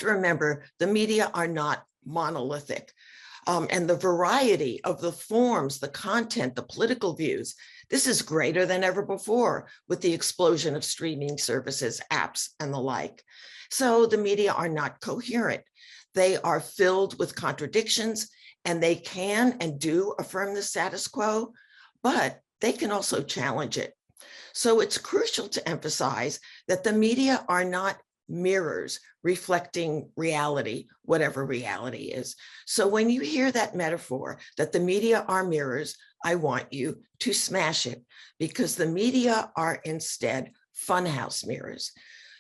to remember the media are not monolithic. And the variety of the forms, the content, the political views, this is greater than ever before with the explosion of streaming services, apps, and the like. So the media are not coherent. They are filled with contradictions, and they can and do affirm the status quo, but they can also challenge it. So it's crucial to emphasize that the media are not mirrors reflecting reality, whatever reality is. So when you hear that metaphor that the media are mirrors, I want you to smash it, because the media are instead funhouse mirrors.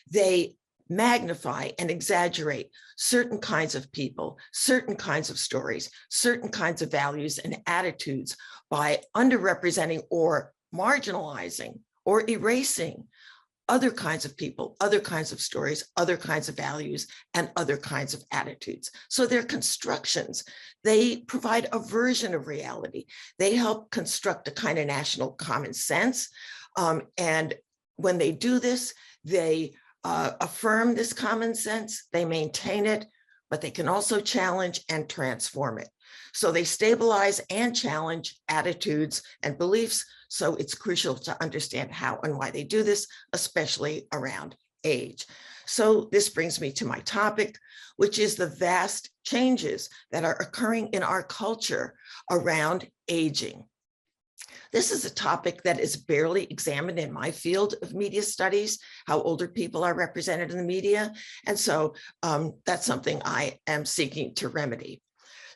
They magnify and exaggerate certain kinds of people, certain kinds of stories, certain kinds of values and attitudes by underrepresenting or marginalizing or erasing other kinds of people, other kinds of stories, other kinds of values, and other kinds of attitudes. So they're constructions. They provide a version of reality. They help construct a kind of national common sense. And when they do this, they affirm this common sense, they maintain it, but they can also challenge and transform it. So they stabilize and challenge attitudes and beliefs. So it's crucial to understand how and why they do this, especially around age. So this brings me to my topic, which is the vast changes that are occurring in our culture around aging. This is a topic that is barely examined in my field of media studies, how older people are represented in the media. And so that's something I am seeking to remedy.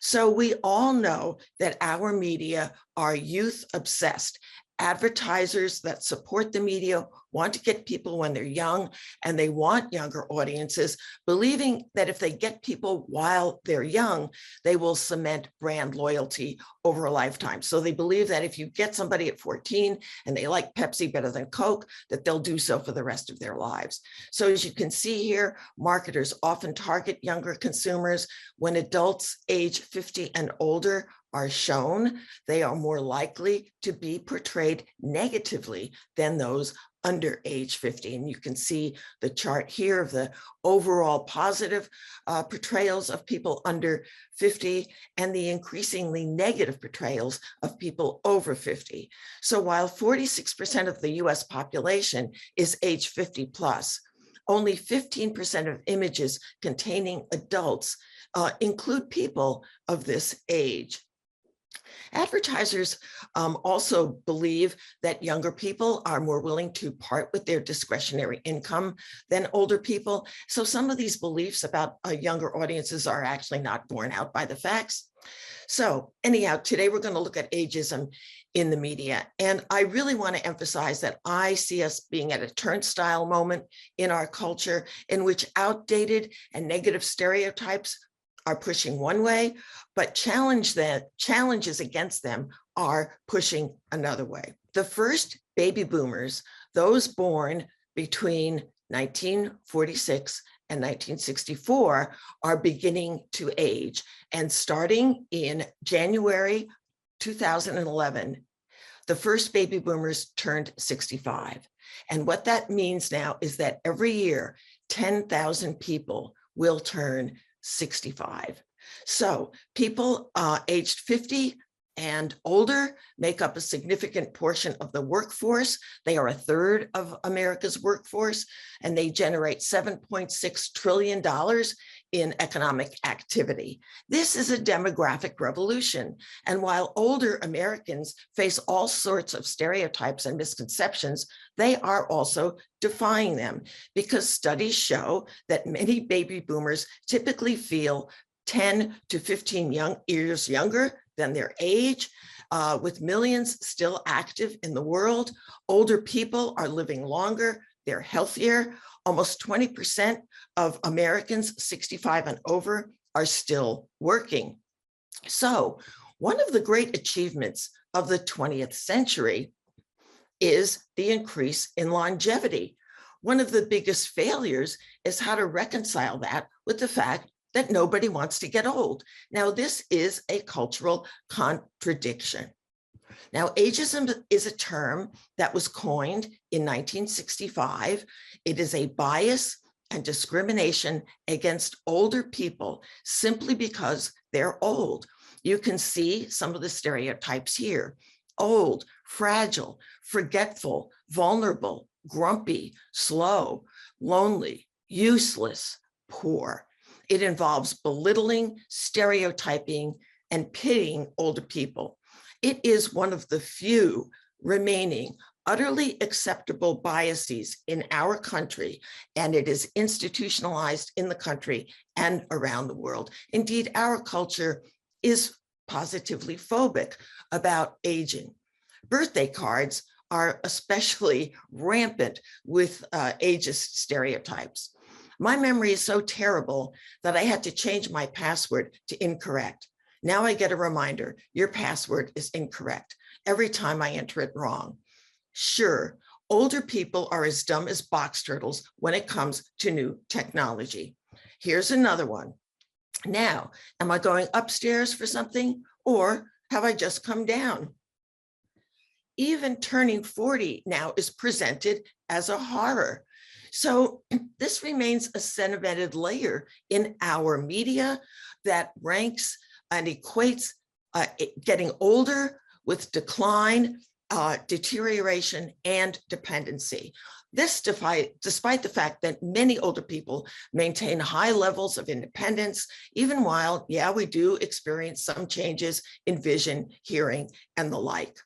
So we all know that our media are youth obsessed. Advertisers that support the media want to get people when they're young, and they want younger audiences, believing that if they get people while they're young, they will cement brand loyalty over a lifetime. So they believe that if you get somebody at 14 and they like Pepsi better than Coke, that they'll do so for the rest of their lives. So as you can see here, marketers often target younger consumers. When adults age 50 and older are shown, they are more likely to be portrayed negatively than those under age 50. And you can see the chart here of the overall positive portrayals of people under 50 and the increasingly negative portrayals of people over 50. So while 46% of the US population is age 50 plus, only 15% of images containing adults include people of this age. Advertisers also believe that younger people are more willing to part with their discretionary income than older people. So some of these beliefs about younger audiences are actually not borne out by the facts. So anyhow, today we're going to look at ageism in the media. And I really want to emphasize that I see us being at a turnstile moment in our culture in which outdated and negative stereotypes are pushing one way, but challenges against them are pushing another way. The first baby boomers, those born between 1946 and 1964, are beginning to age. And starting in January 2011, the first baby boomers turned 65. And what that means now is that every year, 10,000 people will turn 65. So people aged 50 and older make up a significant portion of the workforce. They are a third of America's workforce, and they generate $7.6 trillion in economic activity. This is a demographic revolution. And while older Americans face all sorts of stereotypes and misconceptions, they are also defying them, because studies show that many baby boomers typically feel 10 to 15 years younger than their age. With millions still active in the world, older people are living longer, they're healthier. Almost 20% of Americans 65 and over are still working. So one of the great achievements of the 20th century is the increase in longevity. One of the biggest failures is how to reconcile that with the fact that nobody wants to get old. Now, this is a cultural contradiction. Now, ageism is a term that was coined in 1965. It is a bias and discrimination against older people simply because they're old. You can see some of the stereotypes here: old, fragile, forgetful, vulnerable, grumpy, slow, lonely, useless, poor. It involves belittling, stereotyping, and pitying older people. It is one of the few remaining utterly acceptable biases in our country, and it is institutionalized in the country and around the world. Indeed, our culture is positively phobic about aging. Birthday cards are especially rampant with ageist stereotypes. My memory is so terrible that I had to change my password to incorrect. Now I get a reminder, your password is incorrect every time I enter it wrong. Sure, older people are as dumb as box turtles when it comes to new technology. Here's another one. Now, am I going upstairs for something, or have I just come down? Even turning 40 now is presented as a horror. So this remains a sedimented layer in our media that ranks and equates getting older with decline, deterioration, and dependency. This despite the fact that many older people maintain high levels of independence, even while, yeah, we do experience some changes in vision, hearing, and the like.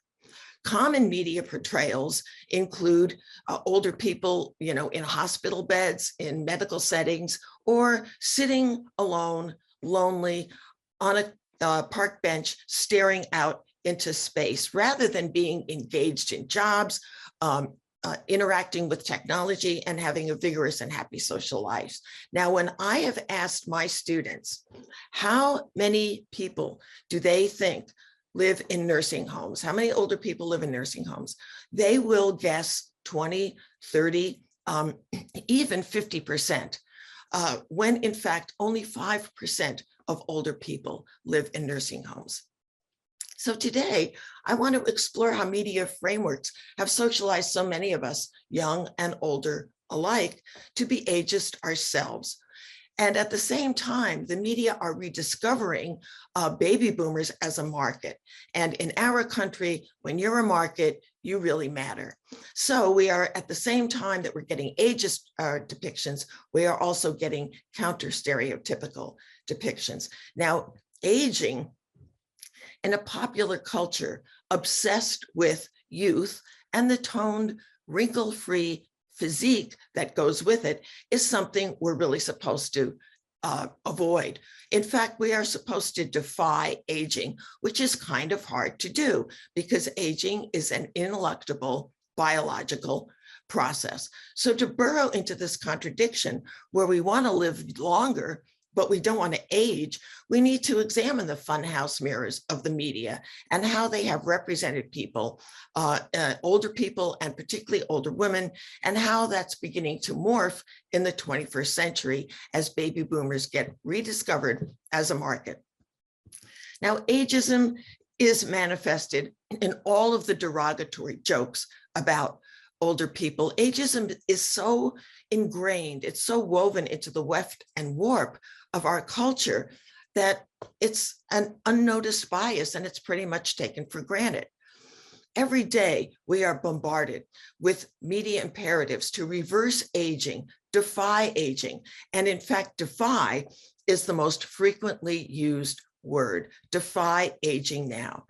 Common media portrayals include older people, in hospital beds, in medical settings, or sitting alone, lonely, on a park bench, staring out into space, rather than being engaged in jobs, interacting with technology, and having a vigorous and happy social life. Now, when I have asked my students, how many people do they think live in nursing homes? How many older people live in nursing homes? They will guess 20, 30, even 50%, when in fact only 5% of older people live in nursing homes. So today, I want to explore how media frameworks have socialized so many of us, young and older alike, to be ageist ourselves. And at the same time, the media are rediscovering baby boomers as a market. And in our country, when you're a market, you really matter. So we are, at the same time that we're getting ageist depictions, we are also getting counter-stereotypical depictions. Now, aging in a popular culture obsessed with youth and the toned, wrinkle-free physique that goes with it is something we're really supposed to avoid. In fact, we are supposed to defy aging, which is kind of hard to do because aging is an ineluctable biological process. So to burrow into this contradiction where we want to live longer, but we don't want to age, we need to examine the funhouse mirrors of the media and how they have represented people, older people, and particularly older women, and how that's beginning to morph in the 21st century as baby boomers get rediscovered as a market. Now, ageism is manifested in all of the derogatory jokes about older people. Ageism is so ingrained, it's so woven into the weft and warp of our culture that it's an unnoticed bias and it's pretty much taken for granted. Every day we are bombarded with media imperatives to reverse aging, defy aging. And in fact, defy is the most frequently used word. Defy aging now.